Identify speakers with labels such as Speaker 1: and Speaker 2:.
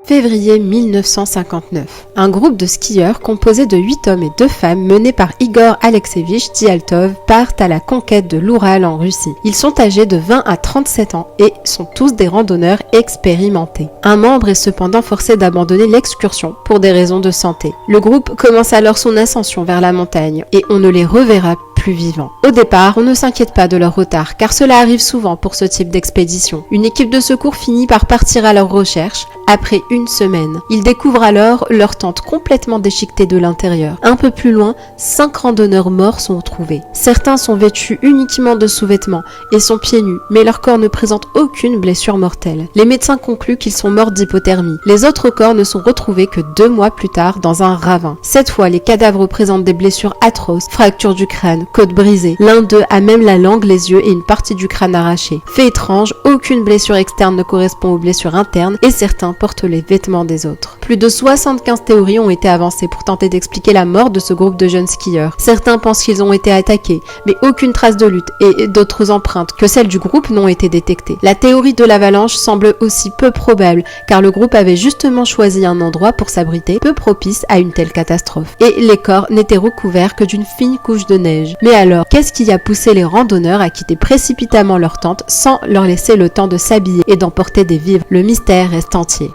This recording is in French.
Speaker 1: Février 1959. Un groupe de skieurs composé de 8 hommes et 2 femmes menés par Igor Alexeyevich Dialtov partent à la conquête de l'Oural en Russie. Ils sont âgés de 20 à 37 ans et sont tous des randonneurs expérimentés. Un membre est cependant forcé d'abandonner l'excursion pour des raisons de santé. Le groupe commence alors son ascension vers la montagne et on ne les reverra plus vivants. Au départ, on ne s'inquiète pas de leur retard car cela arrive souvent pour ce type d'expédition. Une équipe de secours finit par partir à leur recherche après une semaine. Ils découvrent alors leur tente complètement déchiquetée de l'intérieur. Un peu plus loin, 5 randonneurs morts sont retrouvés. Certains sont vêtus uniquement de sous-vêtements et sont pieds nus, mais leur corps ne présente aucune blessure mortelle. Les médecins concluent qu'ils sont morts d'hypothermie. Les autres corps ne sont retrouvés que 2 mois plus tard dans un ravin. Cette fois, les cadavres présentent des blessures atroces, fractures du crâne, côte brisée. L'un d'eux a même la langue, les yeux et une partie du crâne arrachée. Fait étrange, aucune blessure externe ne correspond aux blessures internes et certains portent les vêtements des autres. Plus de 75 théories ont été avancées pour tenter d'expliquer la mort de ce groupe de jeunes skieurs. Certains pensent qu'ils ont été attaqués, mais aucune trace de lutte et d'autres empreintes que celles du groupe n'ont été détectées. La théorie de l'avalanche semble aussi peu probable, car le groupe avait justement choisi un endroit pour s'abriter peu propice à une telle catastrophe. Et les corps n'étaient recouverts que d'une fine couche de neige. Mais alors, qu'est-ce qui a poussé les randonneurs à quitter précipitamment leur tente sans leur laisser le temps de s'habiller et d'emporter des vivres? Le mystère reste entier.